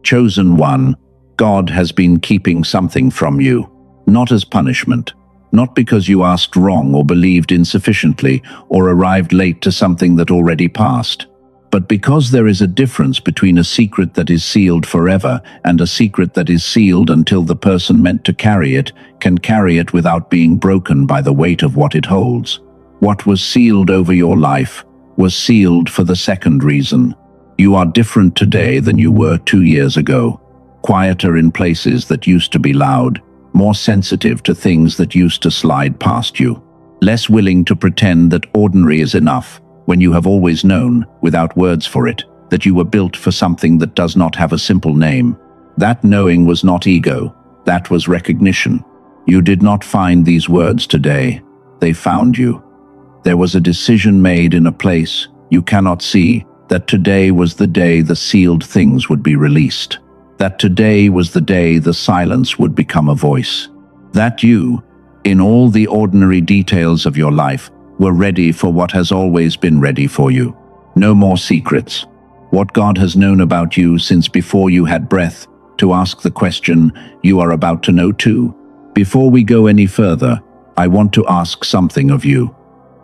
Chosen one, God has been keeping something from you, not as punishment, not because you asked wrong or believed insufficiently or arrived late to something that already passed, but because there is a difference between a secret that is sealed forever and a secret that is sealed until the person meant to carry it can carry it without being broken by the weight of what it holds. What was sealed over your life was sealed for the second reason. You are different today than you were 2 years ago, quieter in places that used to be loud, more sensitive to things that used to slide past you, less willing to pretend that ordinary is enough when you have always known, without words for it, that you were built for something that does not have a simple name. That knowing was not ego, that was recognition. You did not find these words today, they found you. There was a decision made in a place you cannot see, that today was the day the sealed things would be released. That today was the day the silence would become a voice. That you, in all the ordinary details of your life, were ready for what has always been ready for you. No more secrets. What God has known about you since before you had breath to ask the question you are about to know too. Before we go any further, I want to ask something of you.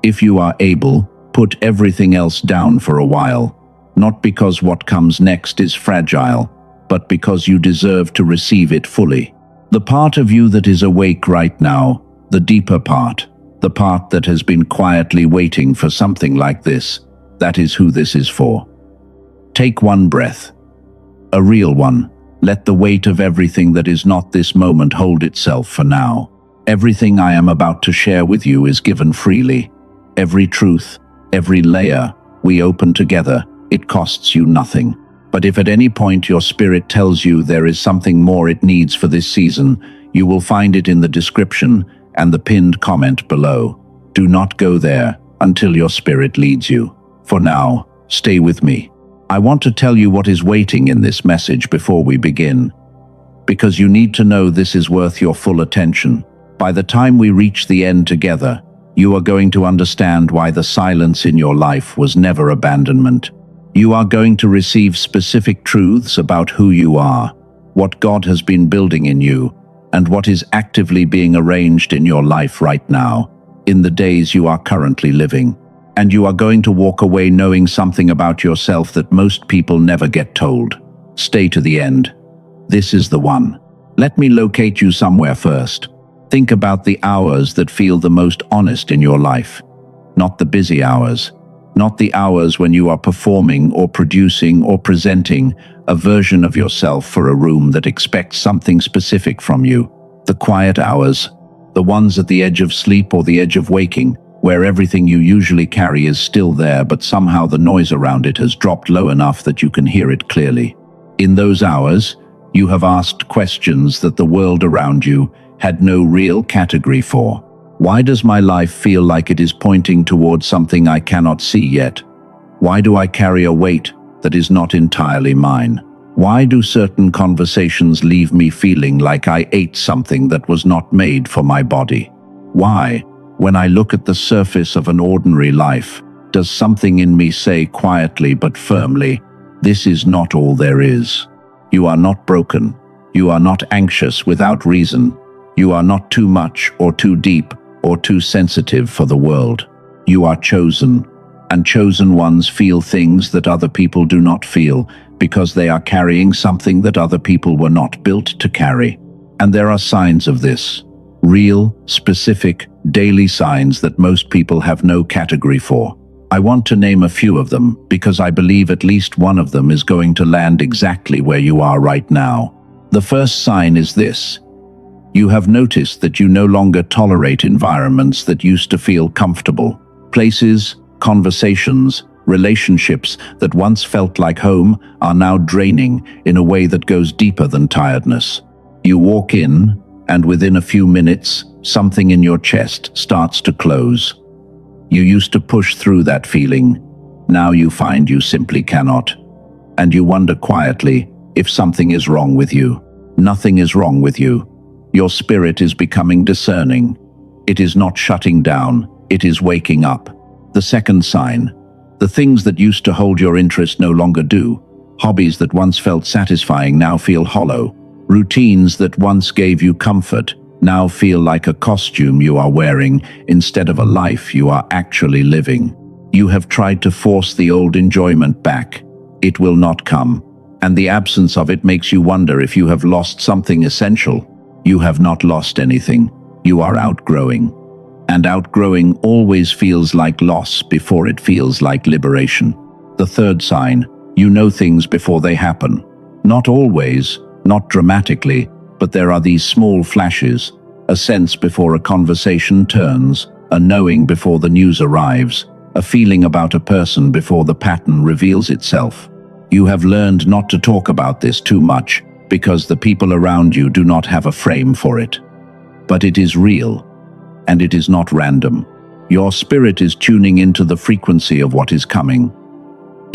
If you are able, put everything else down for a while, not because what comes next is fragile, but because you deserve to receive it fully. The part of you that is awake right now, the deeper part, the part that has been quietly waiting for something like this, that is who this is for. Take one breath. A real one. Let the weight of everything that is not this moment hold itself for now. Everything I am about to share with you is given freely. Every truth, every layer we open together, it costs you nothing. But if at any point your spirit tells you there is something more it needs for this season, you will find it in the description and the pinned comment below. Do not go there until your spirit leads you. For now, stay with me. I want to tell you what is waiting in this message before we begin, because you need to know this is worth your full attention. By the time we reach the end together, you are going to understand why the silence in your life was never abandonment. You are going to receive specific truths about who you are, what God has been building in you, and what is actively being arranged in your life right now, in the days you are currently living. And you are going to walk away knowing something about yourself that most people never get told. Stay to the end. This is the one. Let me locate you somewhere first. Think about the hours that feel the most honest in your life. Not the busy hours. Not the hours when you are performing or producing or presenting a version of yourself for a room that expects something specific from you. The quiet hours, the ones at the edge of sleep or the edge of waking, where everything you usually carry is still there, but somehow the noise around it has dropped low enough that you can hear it clearly. In those hours, you have asked questions that the world around you had no real category for. Why does my life feel like it is pointing towards something I cannot see yet? Why do I carry a weight that is not entirely mine? Why do certain conversations leave me feeling like I ate something that was not made for my body? Why, when I look at the surface of an ordinary life, does something in me say quietly but firmly, this is not all there is? You are not broken. You are not anxious without reason. You are not too much or too deep or too sensitive for the world. You are chosen, and chosen ones feel things that other people do not feel because they are carrying something that other people were not built to carry. And there are signs of this. Real, specific, daily signs that most people have no category for. I want to name a few of them because I believe at least one of them is going to land exactly where you are right now. The first sign is this. You have noticed that you no longer tolerate environments that used to feel comfortable. Places, conversations, relationships that once felt like home are now draining in a way that goes deeper than tiredness. You walk in, and within a few minutes, something in your chest starts to close. You used to push through that feeling. Now you find you simply cannot. And you wonder quietly if something is wrong with you. Nothing is wrong with you. Your spirit is becoming discerning. It is not shutting down, it is waking up. The second sign. The things that used to hold your interest no longer do. Hobbies that once felt satisfying now feel hollow. Routines that once gave you comfort now feel like a costume you are wearing instead of a life you are actually living. You have tried to force the old enjoyment back. It will not come. And the absence of it makes you wonder if you have lost something essential. You have not lost anything. You are outgrowing. And outgrowing always feels like loss before it feels like liberation. The third sign: you know things before they happen. Not always, not dramatically, but there are these small flashes, a sense before a conversation turns, a knowing before the news arrives, a feeling about a person before the pattern reveals itself. You have learned not to talk about this too much because the people around you do not have a frame for it. But it is real, and it is not random. Your spirit is tuning into the frequency of what is coming.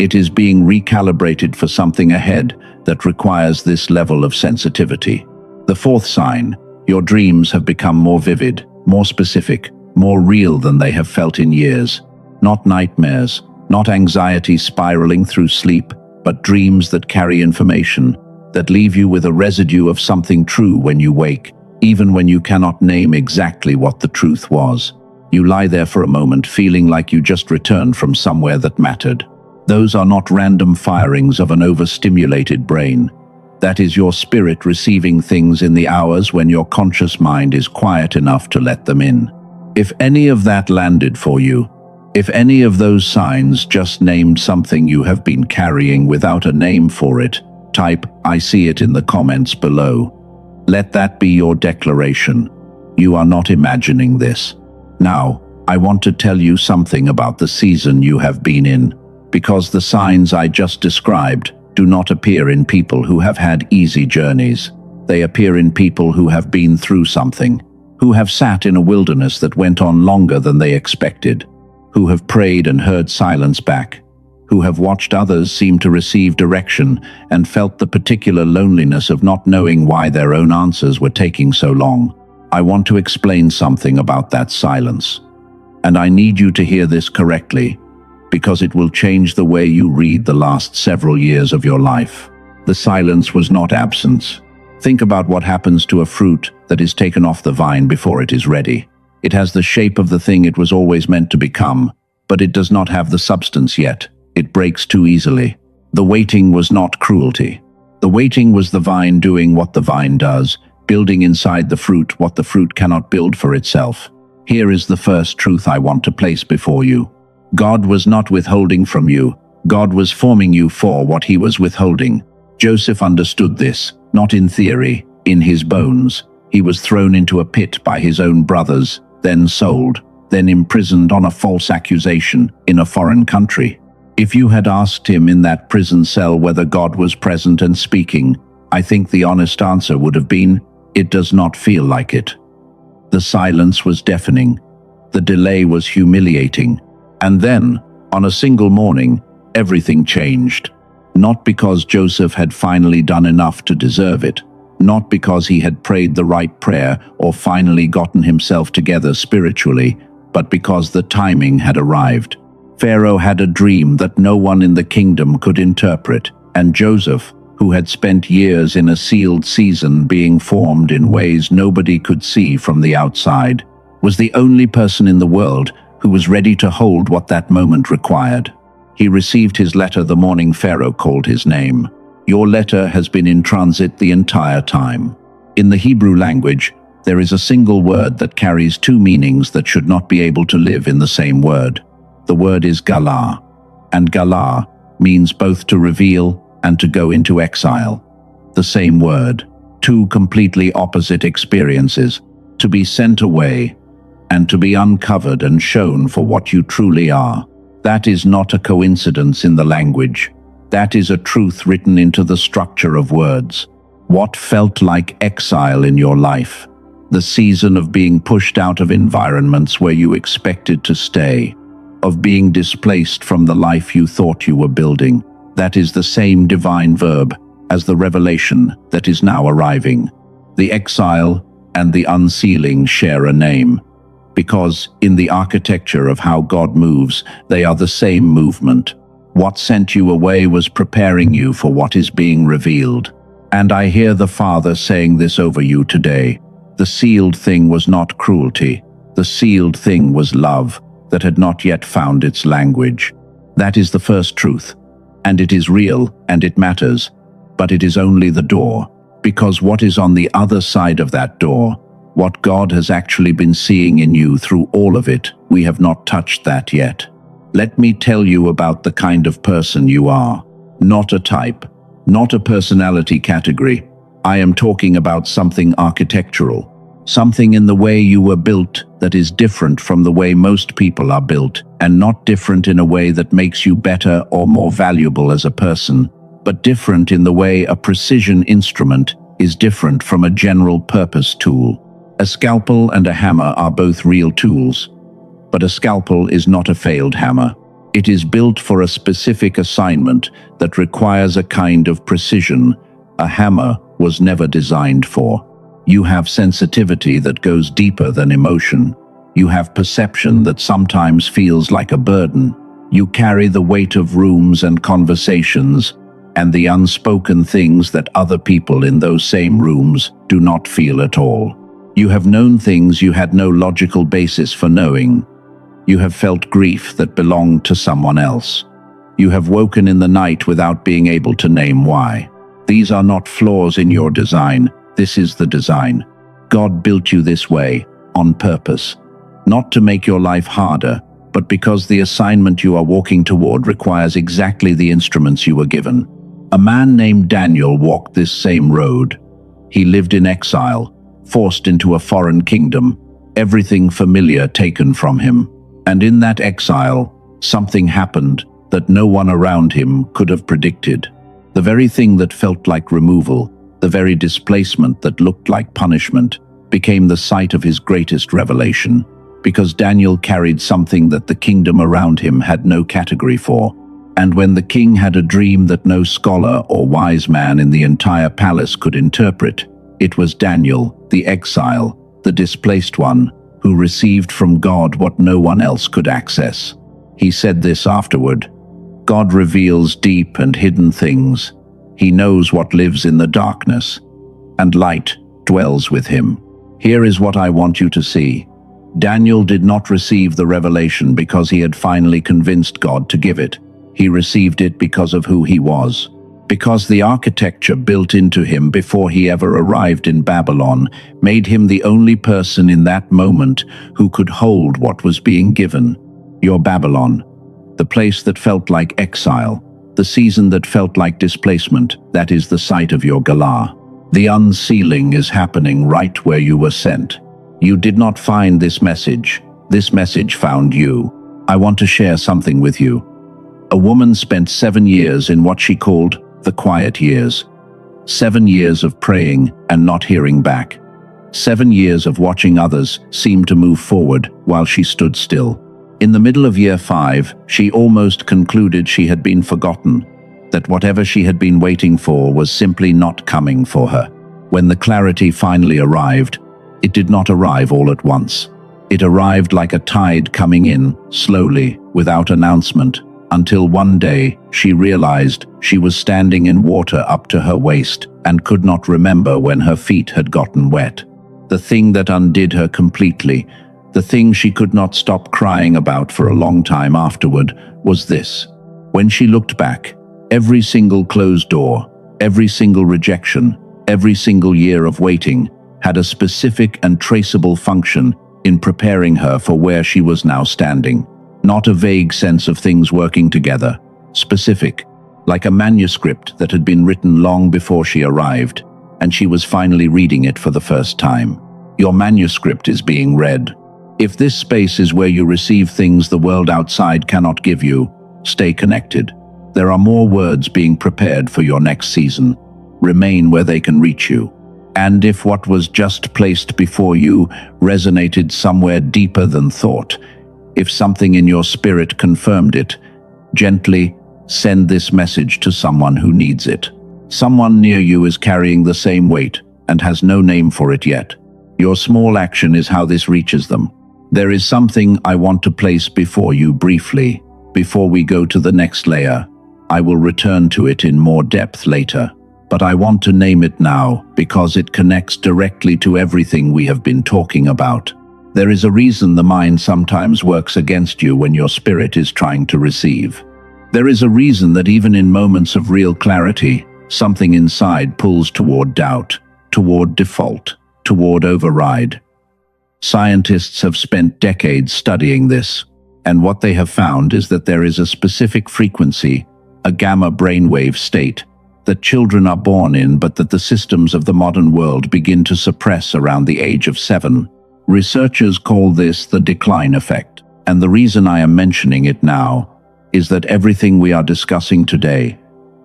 It is being recalibrated for something ahead that requires this level of sensitivity. The fourth sign: your dreams have become more vivid, more specific, more real than they have felt in years. Not nightmares, not anxiety spiraling through sleep, but dreams that carry information, that leave you with a residue of something true when you wake, even when you cannot name exactly what the truth was. You lie there for a moment feeling like you just returned from somewhere that mattered. Those are not random firings of an overstimulated brain. That is your spirit receiving things in the hours when your conscious mind is quiet enough to let them in. If any of that landed for you, if any of those signs just named something you have been carrying without a name for it, type "I see it" in the comments below. Let that be your declaration. You are not imagining this. Now, I want to tell you something about the season you have been in, because the signs I just described do not appear in people who have had easy journeys. They appear in people who have been through something, who have sat in a wilderness that went on longer than they expected, who have prayed and heard silence back, who have watched others seem to receive direction and felt the particular loneliness of not knowing why their own answers were taking so long. I want to explain something about that silence. And I need you to hear this correctly, because it will change the way you read the last several years of your life. The silence was not absence. Think about what happens to a fruit that is taken off the vine before it is ready. It has the shape of the thing it was always meant to become, but it does not have the substance yet. It breaks too easily. The waiting was not cruelty. The waiting was the vine doing what the vine does, building inside the fruit what the fruit cannot build for itself. Here is the first truth I want to place before you. God was not withholding from you. God was forming you for what he was withholding. Joseph understood this, not in theory, in his bones. He was thrown into a pit by his own brothers, then sold, then imprisoned on a false accusation in a foreign country. If you had asked him in that prison cell whether God was present and speaking, I think the honest answer would have been, "It does not feel like it." The silence was deafening. The delay was humiliating. And then, on a single morning, everything changed. Not because Joseph had finally done enough to deserve it, not because he had prayed the right prayer or finally gotten himself together spiritually, but because the timing had arrived. Pharaoh had a dream that no one in the kingdom could interpret, and Joseph, who had spent years in a sealed season being formed in ways nobody could see from the outside, was the only person in the world who was ready to hold what that moment required. He received his letter the morning Pharaoh called his name. Your letter has been in transit the entire time. In the Hebrew language, there is a single word that carries two meanings that should not be able to live in the same word. The word is galah, and galah means both to reveal and to go into exile. The same word, two completely opposite experiences, to be sent away and to be uncovered and shown for what you truly are. That is not a coincidence in the language. That is a truth written into the structure of words. What felt like exile in your life, the season of being pushed out of environments where you expected to stay, of being displaced from the life you thought you were building, that is the same divine verb as the revelation that is now arriving. The exile and the unsealing share a name, because in the architecture of how God moves, they are the same movement. What sent you away was preparing you for what is being revealed. And I hear the Father saying this over you today. The sealed thing was not cruelty. The sealed thing was love that had not yet found its language. That is the first truth. And it is real and it matters. But it is only the door. Because what is on the other side of that door, what God has actually been seeing in you through all of it, we have not touched that yet. Let me tell you about the kind of person you are. Not a type, not a personality category. I am talking about something architectural. Something in the way you were built that is different from the way most people are built, and not different in a way that makes you better or more valuable as a person, but different in the way a precision instrument is different from a general purpose tool. A scalpel and a hammer are both real tools, but a scalpel is not a failed hammer. It is built for a specific assignment that requires a kind of precision a hammer was never designed for. You have sensitivity that goes deeper than emotion. You have perception that sometimes feels like a burden. You carry the weight of rooms and conversations and the unspoken things that other people in those same rooms do not feel at all. You have known things you had no logical basis for knowing. You have felt grief that belonged to someone else. You have woken in the night without being able to name why. These are not flaws in your design. This is the design. God built you this way, on purpose. Not to make your life harder, but because the assignment you are walking toward requires exactly the instruments you were given. A man named Daniel walked this same road. He lived in exile, forced into a foreign kingdom, everything familiar taken from him. And in that exile, something happened that no one around him could have predicted. The very thing that felt like removal, the very displacement that looked like punishment, became the site of his greatest revelation, because Daniel carried something that the kingdom around him had no category for. And when the king had a dream that no scholar or wise man in the entire palace could interpret, it was Daniel, the exile, the displaced one, who received from God what no one else could access. He said this afterward: God reveals deep and hidden things. He knows what lives in the darkness, and light dwells with him. Here is what I want you to see. Daniel did not receive the revelation because he had finally convinced God to give it. He received it because of who he was. Because the architecture built into him before he ever arrived in Babylon made him the only person in that moment who could hold what was being given. Your Babylon, the place that felt like exile, the season that felt like displacement, that is the site of your galah. The unsealing is happening right where you were sent. You did not find this message. This message found you. I want to share something with you. A woman spent 7 years in what she called the quiet years. 7 years of praying and not hearing back. 7 years of watching others seem to move forward while she stood still. In the middle of year 5, she almost concluded she had been forgotten, that whatever she had been waiting for was simply not coming for her. When the clarity finally arrived, it did not arrive all at once. It arrived like a tide coming in, slowly, without announcement, until one day she realized she was standing in water up to her waist and could not remember when her feet had gotten wet. The thing that undid her completely, the thing she could not stop crying about for a long time afterward, was this. When she looked back, every single closed door, every single rejection, every single year of waiting had a specific and traceable function in preparing her for where she was now standing. Not a vague sense of things working together, specific, like a manuscript that had been written long before she arrived, and she was finally reading it for the first time. Your manuscript is being read. If this space is where you receive things the world outside cannot give you, stay connected. There are more words being prepared for your next season. Remain where they can reach you. And if what was just placed before you resonated somewhere deeper than thought, if something in your spirit confirmed it, gently send this message to someone who needs it. Someone near you is carrying the same weight and has no name for it yet. Your small action is how this reaches them. There is something I want to place before you briefly. Before we go to the next layer, I will return to it in more depth later, but I want to name it now because it connects directly to everything we have been talking about. There is a reason the mind sometimes works against you when your spirit is trying to receive. There is a reason that even in moments of real clarity, something inside pulls toward doubt, toward default, toward override. Scientists have spent decades studying this, and what they have found is that there is a specific frequency, a gamma brainwave state, that children are born in but that the systems of the modern world begin to suppress around the age of 7. Researchers call this the decline effect, and the reason I am mentioning it now is that everything we are discussing today,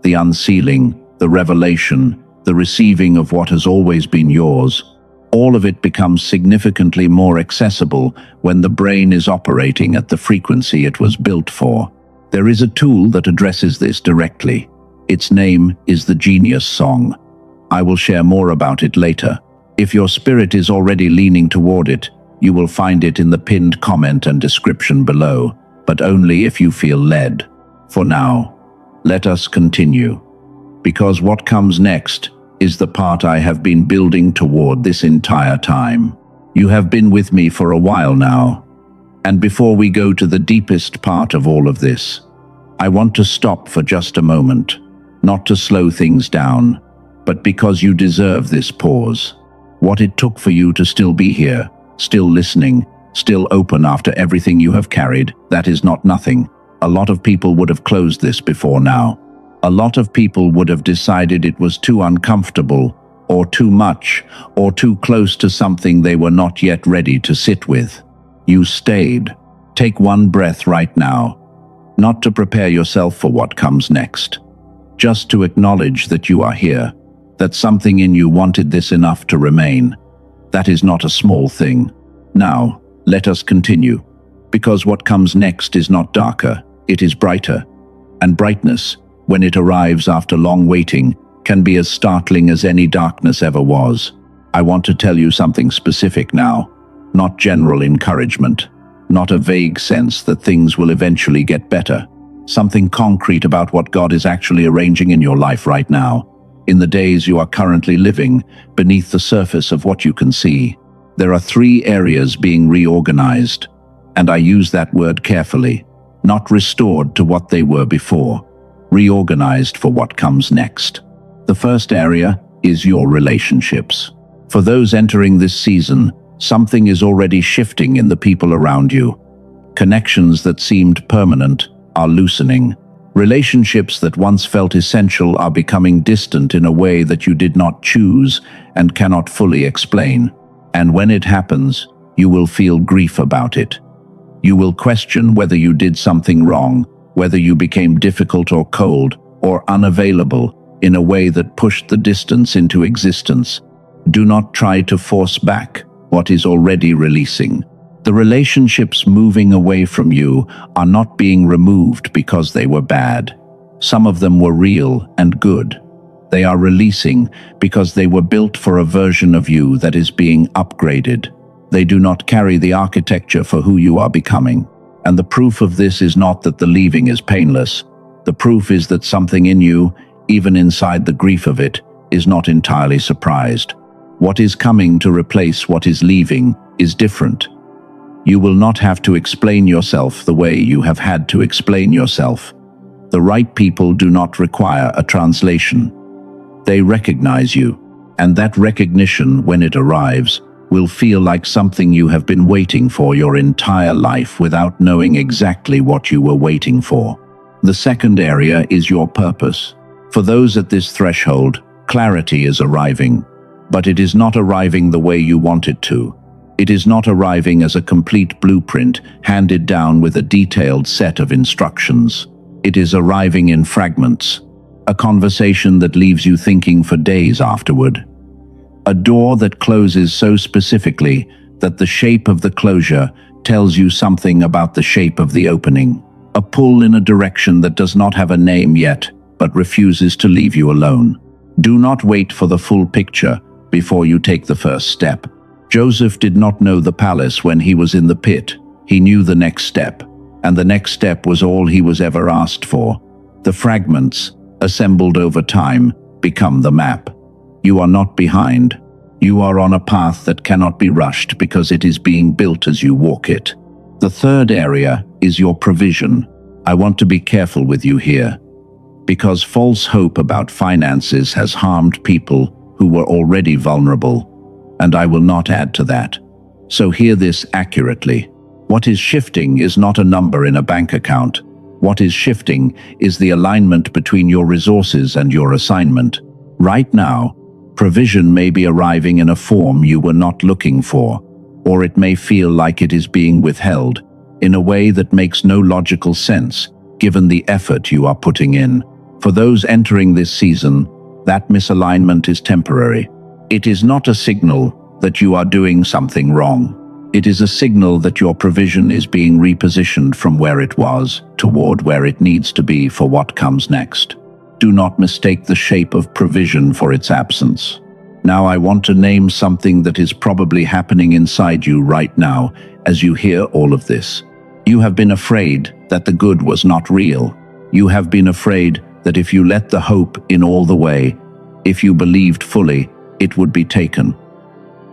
the unsealing, the revelation, the receiving of what has always been yours, all of it becomes significantly more accessible when the brain is operating at the frequency it was built for. There is a tool that addresses this directly. Its name is the Genius Song. I will share more about it later. If your spirit is already leaning toward it, you will find it in the pinned comment and description below, but only if you feel led. For now, let us continue. Because what comes next is the part I have been building toward this entire time. You have been with me for a while now. And before we go to the deepest part of all of this, I want to stop for just a moment, not to slow things down, but because you deserve this pause. What it took for you to still be here, still listening, still open after everything you have carried, that is not nothing. A lot of people would have closed this before now. A lot of people would have decided it was too uncomfortable, or too much, or too close to something they were not yet ready to sit with. You stayed. Take one breath right now, not to prepare yourself for what comes next, just to acknowledge that you are here, that something in you wanted this enough to remain. That is not a small thing. Now, let us continue, because what comes next is not darker, it is brighter, and brightness, when it arrives after long waiting, can be as startling as any darkness ever was. I want to tell you something specific now, not general encouragement, not a vague sense that things will eventually get better. Something concrete about what God is actually arranging in your life right now, in the days you are currently living, beneath the surface of what you can see. There are 3 areas being reorganized, and I use that word carefully, not restored to what they were before. Reorganized for what comes next. The first area is your relationships. For those entering this season, something is already shifting in the people around you. Connections that seemed permanent are loosening. Relationships that once felt essential are becoming distant in a way that you did not choose and cannot fully explain. And when it happens, you will feel grief about it. You will question whether you did something wrong, whether you became difficult or cold or unavailable in a way that pushed the distance into existence. Do not try to force back what is already releasing. The relationships moving away from you are not being removed because they were bad. Some of them were real and good. They are releasing because they were built for a version of you that is being upgraded. They do not carry the architecture for who you are becoming. And the proof of this is not that the leaving is painless. The proof is that something in you, even inside the grief of it, is not entirely surprised. What is coming to replace what is leaving is different. You will not have to explain yourself the way you have had to explain yourself. The right people do not require a translation. They recognize you, and that recognition, when it arrives, will feel like something you have been waiting for your entire life without knowing exactly what you were waiting for. The second area is your purpose. For those at this threshold, clarity is arriving, but it is not arriving the way you want it to. It is not arriving as a complete blueprint handed down with a detailed set of instructions. It is arriving in fragments, a conversation that leaves you thinking for days afterward. A door that closes so specifically that the shape of the closure tells you something about the shape of the opening. A pull in a direction that does not have a name yet, but refuses to leave you alone. Do not wait for the full picture before you take the first step. Joseph did not know the palace when he was in the pit. He knew the next step. and the next step was all he was ever asked for. The fragments, assembled over time, become the map. You are not behind. You are on a path that cannot be rushed because it is being built as you walk it. The third area is your provision. I want to be careful with you here, because false hope about finances has harmed people who were already vulnerable, and I will not add to that. So hear this accurately. What is shifting is not a number in a bank account. What is shifting is the alignment between your resources and your assignment. Right now, provision may be arriving in a form you were not looking for, or it may feel like it is being withheld in a way that makes no logical sense, given the effort you are putting in. For those entering this season, that misalignment is temporary. It is not a signal that you are doing something wrong. It is a signal that your provision is being repositioned from where it was toward where it needs to be for what comes next. Do not mistake the shape of provision for its absence. Now I want to name something that is probably happening inside you right now as you hear all of this. You have been afraid that the good was not real. You have been afraid that if you let the hope in all the way, if you believed fully, it would be taken.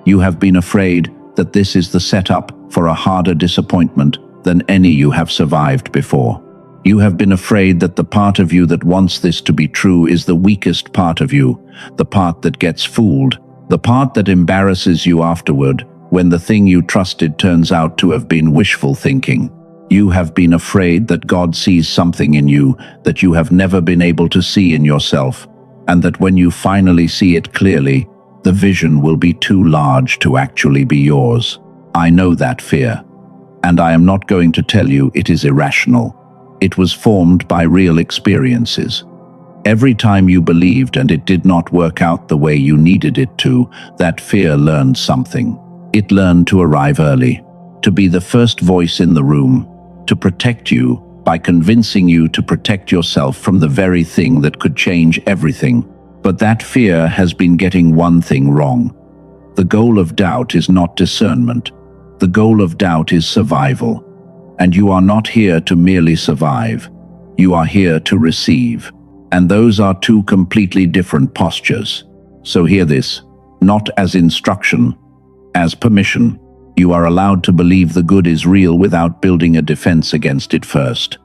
You have been afraid that this is the setup for a harder disappointment than any you have survived before. You have been afraid that the part of you that wants this to be true is the weakest part of you, the part that gets fooled, the part that embarrasses you afterward when the thing you trusted turns out to have been wishful thinking. You have been afraid that God sees something in you that you have never been able to see in yourself, and that when you finally see it clearly, the vision will be too large to actually be yours. I know that fear, and I am not going to tell you it is irrational. It was formed by real experiences. Every time you believed and it did not work out the way you needed it to, that fear learned something. It learned to arrive early, to be the first voice in the room, to protect you by convincing you to protect yourself from the very thing that could change everything. But that fear has been getting one thing wrong. The goal of doubt is not discernment. The goal of doubt is survival. And you are not here to merely survive. You are here to receive. And those are two completely different postures. So hear this, not as instruction, as permission. You are allowed to believe the good is real without building a defense against it first.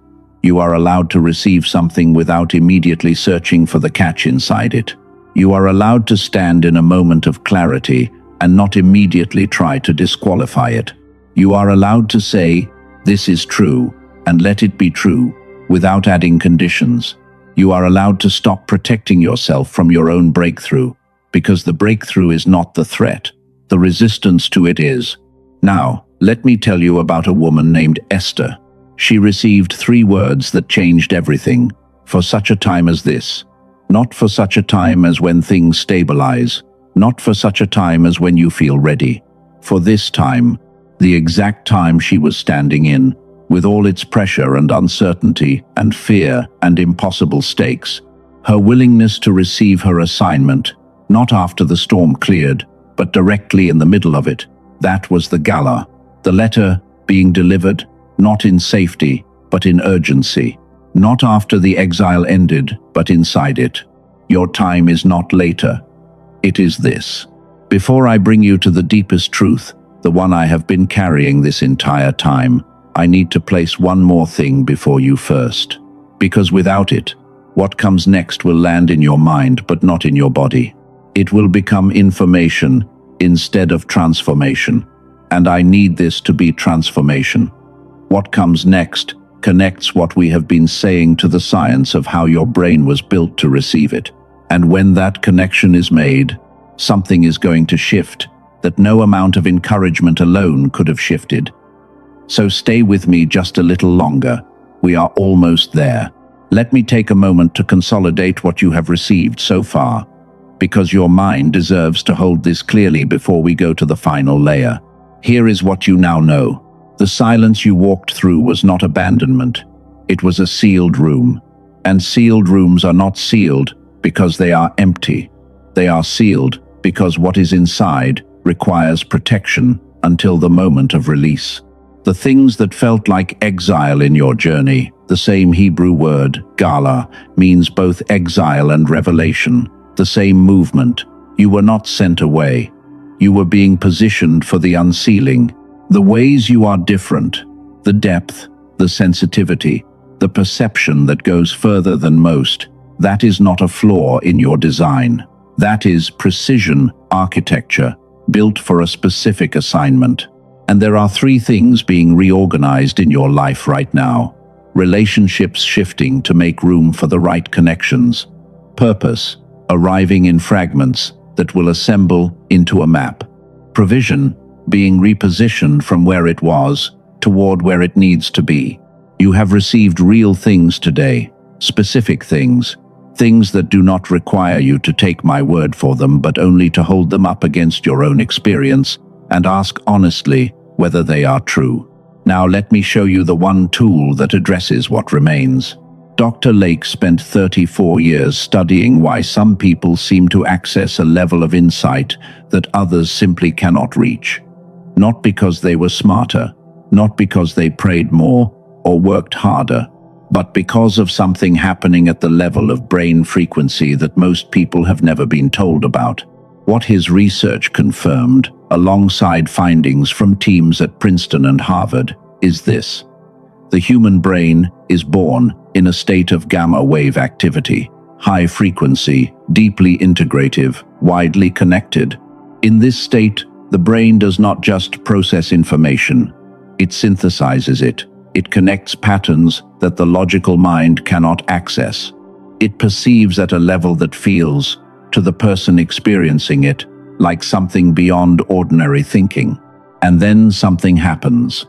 You are allowed to receive something without immediately searching for the catch inside it. You are allowed to stand in a moment of clarity and not immediately try to disqualify it. You are allowed to say, "This is true," and let it be true, without adding conditions. You are allowed to stop protecting yourself from your own breakthrough, because the breakthrough is not the threat. The resistance to it is. Now, let me tell you about a woman named Esther. She received 3 words that changed everything, for such a time as this. Not for such a time as when things stabilize, not for such a time as when you feel ready. For this time, the exact time she was standing in, with all its pressure and uncertainty and fear and impossible stakes. Her willingness to receive her assignment, not after the storm cleared, but directly in the middle of it. That was the galah, the letter being delivered, not in safety, but in urgency. Not after the exile ended, but inside it. Your time is not later. It is this. Before I bring you to the deepest truth, the one I have been carrying this entire time, I need to place one more thing before you first. Because without it, what comes next will land in your mind, but not in your body. It will become information instead of transformation. And I need this to be transformation. What comes next connects what we have been saying to the science of how your brain was built to receive it. And when that connection is made, something is going to shift that no amount of encouragement alone could have shifted. So stay with me just a little longer. We are almost there. Let me take a moment to consolidate what you have received so far, because your mind deserves to hold this clearly before we go to the final layer. Here is what you now know. The silence you walked through was not abandonment. It was a sealed room. And sealed rooms are not sealed because they are empty. They are sealed because what is inside requires protection until the moment of release. The things that felt like exile in your journey. The same Hebrew word, galah, means both exile and revelation. The same movement. You were not sent away. You were being positioned for the unsealing. The ways you are different, the depth, the sensitivity, the perception that goes further than most, that is not a flaw in your design. That is precision architecture, built for a specific assignment. And there are three things being reorganized in your life right now. Relationships shifting to make room for the right connections. Purpose arriving in fragments that will assemble into a map. Provision being repositioned from where it was toward where it needs to be. You have received real things today, specific things, things that do not require you to take my word for them, but only to hold them up against your own experience and ask honestly whether they are true. Now let me show you the one tool that addresses what remains. Dr. Lake spent 34 years studying why some people seem to access a level of insight that others simply cannot reach. Not because they were smarter, not because they prayed more or worked harder, but because of something happening at the level of brain frequency that most people have never been told about. What his research confirmed, alongside findings from teams at Princeton and Harvard, is this. The human brain is born in a state of gamma wave activity, high frequency, deeply integrative, widely connected. In this state, the brain does not just process information, it synthesizes it. It connects patterns that the logical mind cannot access. It perceives at a level that feels, to the person experiencing it, like something beyond ordinary thinking. And then something happens.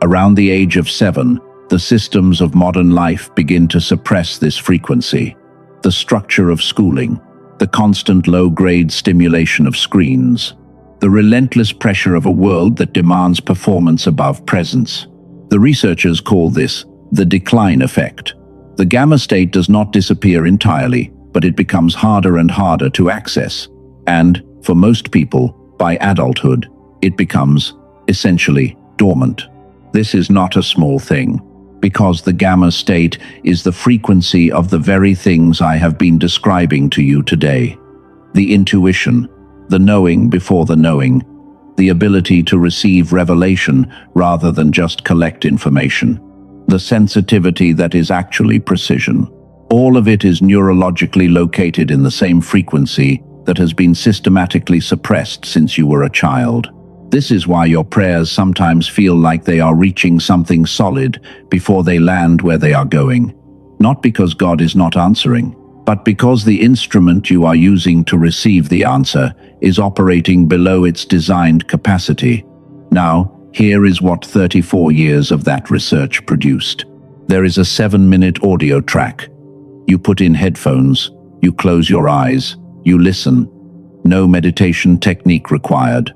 Around the age of 7, the systems of modern life begin to suppress this frequency. The structure of schooling, the constant low-grade stimulation of screens, the relentless pressure of a world that demands performance above presence. The researchers call this the decline effect. The gamma state does not disappear entirely, but it becomes harder and harder to access. And, for most people, by adulthood, it becomes, essentially, dormant. This is not a small thing, because the gamma state is the frequency of the very things I have been describing to you today. The intuition, the knowing before the knowing, the ability to receive revelation rather than just collect information, the sensitivity that is actually precision. All of it is neurologically located in the same frequency that has been systematically suppressed since you were a child. This is why your prayers sometimes feel like they are reaching something solid before they land where they are going. Not because God is not answering, but because the instrument you are using to receive the answer is operating below its designed capacity. Now, here is what 34 years of that research produced. There is a 7-minute audio track. You put in headphones, you close your eyes, you listen. No meditation technique required.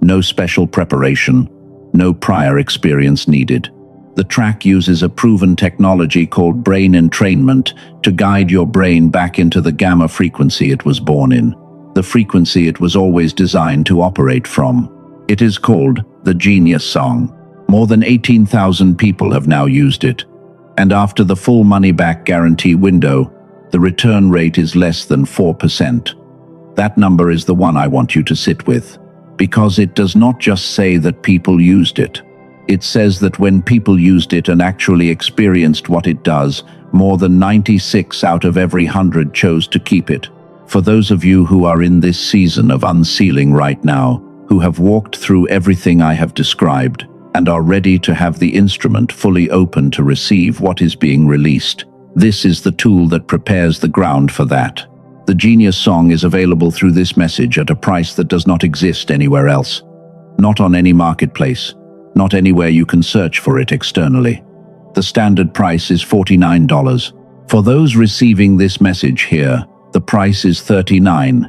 No special preparation, no prior experience needed. The track uses a proven technology called brain entrainment to guide your brain back into the gamma frequency it was born in, the frequency it was always designed to operate from. It is called the Genius Song. More than 18,000 people have now used it, and after the full money-back guarantee window, the return rate is less than 4%. That number is the one I want you to sit with. Because it does not just say that people used it. It says that when people used it and actually experienced what it does, more than 96 out of every 100 chose to keep it. For those of you who are in this season of unsealing right now, who have walked through everything I have described, and are ready to have the instrument fully open to receive what is being released, this is the tool that prepares the ground for that. The Genius Song is available through this message at a price that does not exist anywhere else. Not on any marketplace. Not anywhere you can search for it externally. The standard price is $49. For those receiving this message here, the price is $39.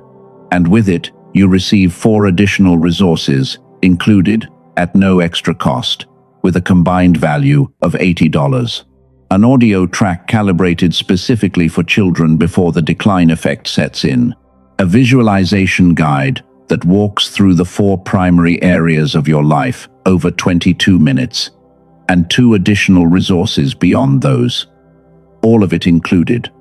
And with it, you receive 4 additional resources, included, at no extra cost, with a combined value of $80. An audio track calibrated specifically for children before the decline effect sets in. A visualization guide that walks through the 4 primary areas of your life over 22 minutes. and 2 additional resources beyond those. All of it included.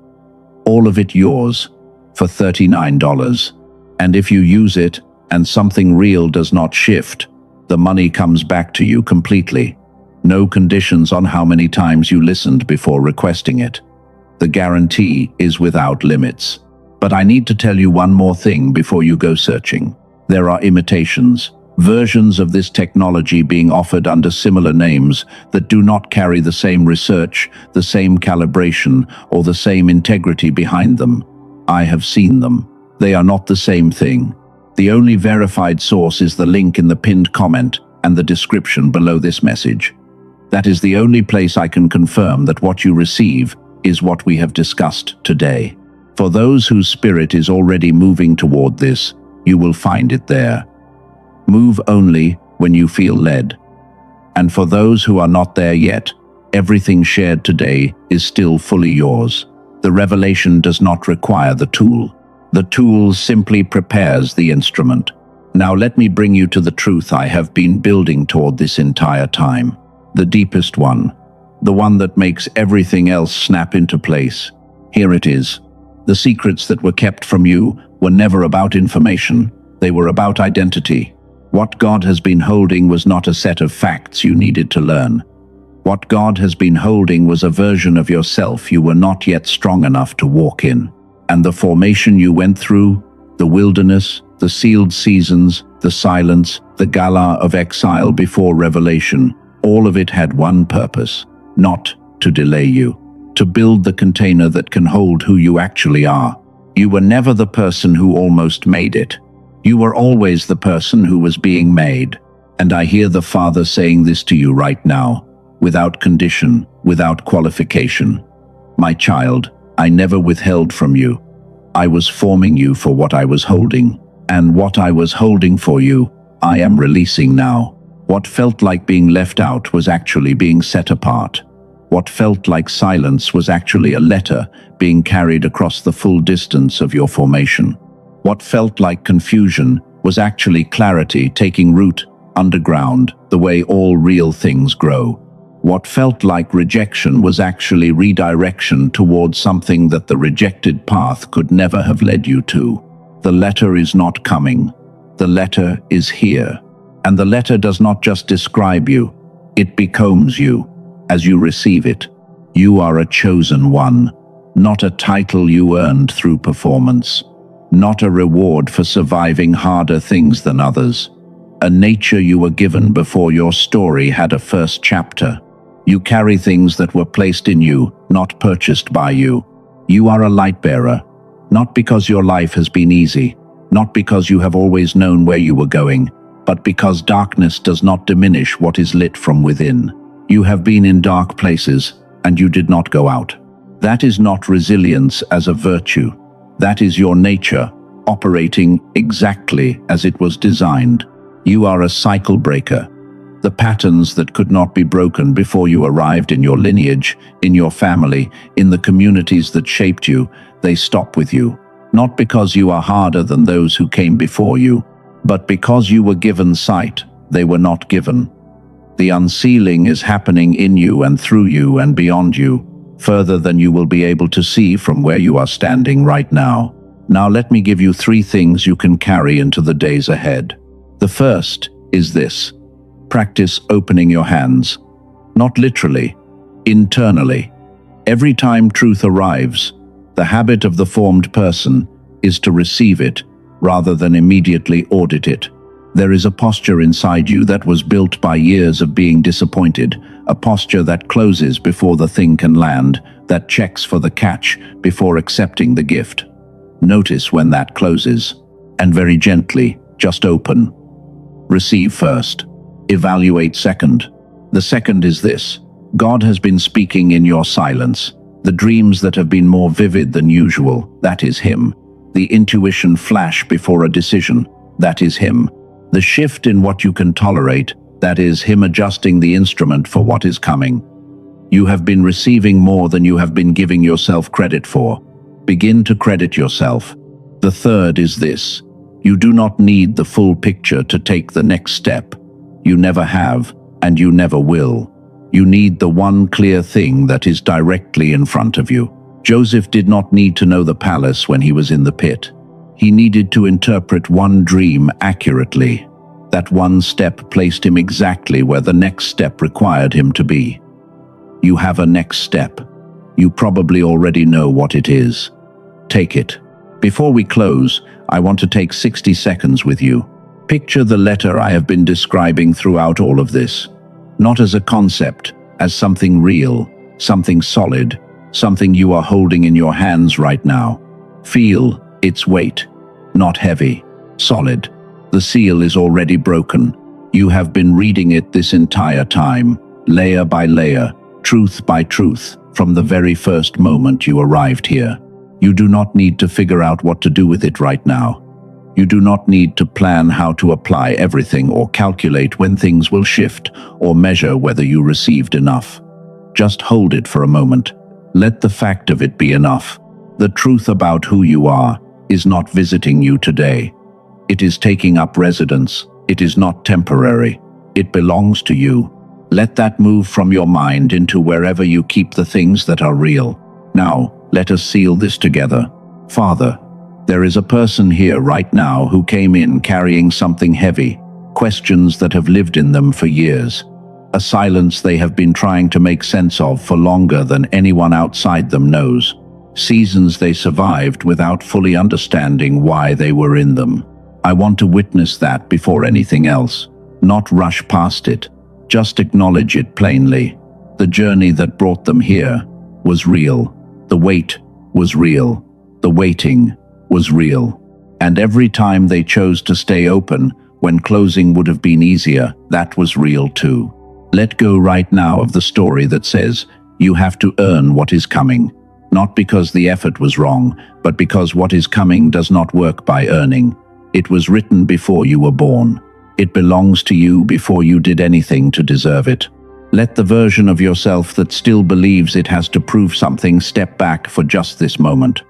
All of it yours for $39. And if you use it and something real does not shift, the money comes back to you completely. No conditions on how many times you listened before requesting it. The guarantee is without limits. But I need to tell you one more thing before you go searching. There are imitations, versions of this technology being offered under similar names that do not carry the same research, the same calibration, or the same integrity behind them. I have seen them. They are not the same thing. The only verified source is the link in the pinned comment and the description below this message. That is the only place I can confirm that what you receive is what we have discussed today. For those whose spirit is already moving toward this, you will find it there. Move only when you feel led. And for those who are not there yet, everything shared today is still fully yours. The revelation does not require the tool. The tool simply prepares the instrument. Now let me bring you to the truth I have been building toward this entire time. The deepest one. The one that makes everything else snap into place. Here it is. The secrets that were kept from you were never about information. They were about identity. What God has been holding was not a set of facts you needed to learn. What God has been holding was a version of yourself you were not yet strong enough to walk in. And the formation you went through, the wilderness, the sealed seasons, the silence, the galah of exile before revelation, all of it had one purpose: not to delay you, to build the container that can hold who you actually are. You were never the person who almost made it. You were always the person who was being made. And I hear the Father saying this to you right now, without condition, without qualification. My child, I never withheld from you. I was forming you for what I was holding. And what I was holding for you, I am releasing now. What felt like being left out was actually being set apart. What felt like silence was actually a letter being carried across the full distance of your formation. What felt like confusion was actually clarity taking root underground, the way all real things grow. What felt like rejection was actually redirection towards something that the rejected path could never have led you to. The letter is not coming. The letter is here. And the letter does not just describe you, it becomes you as you receive it. You are a chosen one, not a title you earned through performance, not a reward for surviving harder things than others, a nature you were given before your story had a first chapter. You carry things that were placed in you, not purchased by you. You are a light bearer, not because your life has been easy, not because you have always known where you were going, but because darkness does not diminish what is lit from within. You have been in dark places, and you did not go out. That is not resilience as a virtue. That is your nature, operating exactly as it was designed. You are a cycle breaker. The patterns that could not be broken before you arrived in your lineage, in your family, in the communities that shaped you, they stop with you. Not because you are harder than those who came before you, but because you were given sight, they were not given. The unsealing is happening in you and through you and beyond you, further than you will be able to see from where you are standing right now. Now let me give you 3 things you can carry into the days ahead. The first is this: practice opening your hands. Not literally, internally. Every time truth arrives, the habit of the formed person is to receive it rather than immediately audit it. There is a posture inside you that was built by years of being disappointed, a posture that closes before the thing can land, that checks for the catch before accepting the gift. Notice when that closes, and very gently, just open. Receive first. Evaluate second. The second is this: God has been speaking in your silence. The dreams that have been more vivid than usual, that is Him. The intuition flash before a decision, that is Him. The shift in what you can tolerate, that is Him adjusting the instrument for what is coming. You have been receiving more than you have been giving yourself credit for. Begin to credit yourself. The third is this: you do not need the full picture to take the next step. You never have, and you never will. You need the one clear thing that is directly in front of you. Joseph did not need to know the palace when he was in the pit. He needed to interpret one dream accurately. That one step placed him exactly where the next step required him to be. You have a next step. You probably already know what it is. Take it. Before we close, I want to take 60 seconds with you. Picture the letter I have been describing throughout all of this. Not as a concept, as something real, something solid, something you are holding in your hands right now. Feel its weight. Not heavy, solid. The seal is already broken. You have been reading it this entire time, layer by layer, truth by truth, from the very first moment you arrived here. You do not need to figure out what to do with it right now. You do not need to plan how to apply everything or calculate when things will shift or measure whether you received enough. Just hold it for a moment. Let the fact of it be enough. The truth about who you are is not visiting you today. It is taking up residence. It is not temporary. It belongs to you. Let that move from your mind into wherever you keep the things that are real. Now, let us seal this together. Father, there is a person here right now who came in carrying something heavy, questions that have lived in them for years, a silence they have been trying to make sense of for longer than anyone outside them knows, seasons they survived without fully understanding why they were in them. I want to witness that before anything else, not rush past it, just acknowledge it plainly. The journey that brought them here was real. The wait was real. The waiting was real. And every time they chose to stay open when closing would have been easier, that was real too. Let go right now of the story that says you have to earn what is coming, not because the effort was wrong, but because what is coming does not work by earning. It was written before you were born. It belongs to you before you did anything to deserve it. Let the version of yourself that still believes it has to prove something step back for just this moment.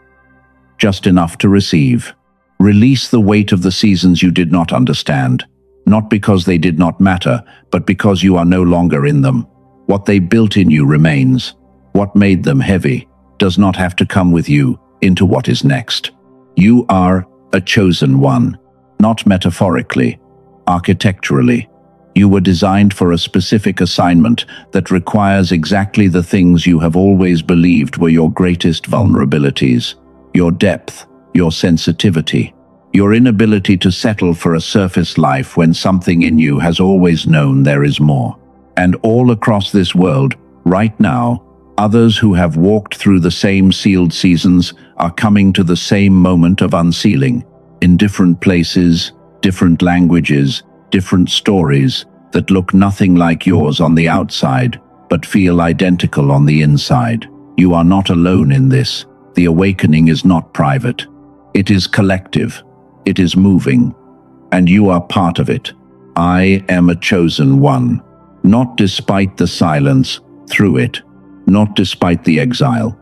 Just enough to receive. Release the weight of the seasons you did not understand, not because they did not matter, but because you are no longer in them. What they built in you remains. What made them heavy does not have to come with you into what is next. You are a chosen one, not metaphorically, architecturally. You were designed for a specific assignment that requires exactly the things you have always believed were your greatest vulnerabilities. Your depth, your sensitivity, your inability to settle for a surface life when something in you has always known there is more. And all across this world, right now, others who have walked through the same sealed seasons are coming to the same moment of unsealing, in different places, different languages, different stories that look nothing like yours on the outside, but feel identical on the inside. You are not alone in this. The awakening is not private. It is collective. It is moving. And you are part of it. I am a chosen one. Not despite the silence, through it. Not despite the exile,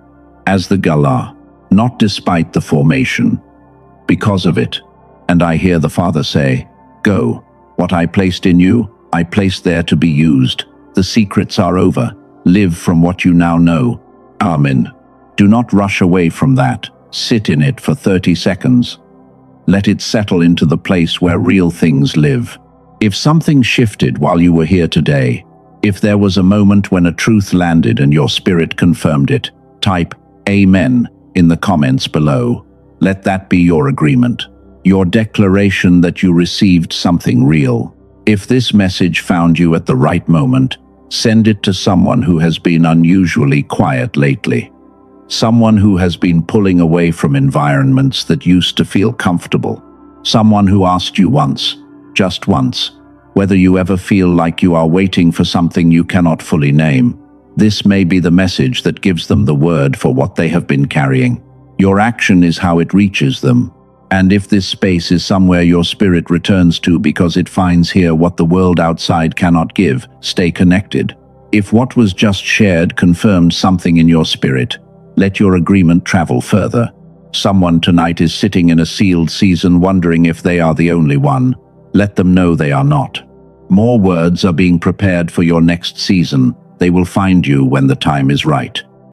as the galah. Not despite the formation. Because of it. And I hear the Father say, go. What I placed in you, I placed there to be used. The secrets are over. Live from what you now know. Amen. Do not rush away from that. Sit in it for 30 seconds. Let it settle into the place where real things live. If something shifted while you were here today, if there was a moment when a truth landed and your spirit confirmed it, type Amen in the comments below. Let that be your agreement, your declaration that you received something real. If this message found you at the right moment, send it to someone who has been unusually quiet lately. Someone who has been pulling away from environments that used to feel comfortable. Someone who asked you once, just once, whether you ever feel like you are waiting for something you cannot fully name. This may be the message that gives them the word for what they have been carrying. Your action is how it reaches them. And if this space is somewhere your spirit returns to because it finds here what the world outside cannot give, stay connected. If what was just shared confirmed something in your spirit, let your agreement travel further. Someone tonight is sitting in a sealed season wondering if they are the only one. Let them know they are not. More words are being prepared for your next season. They will find you when the time is right.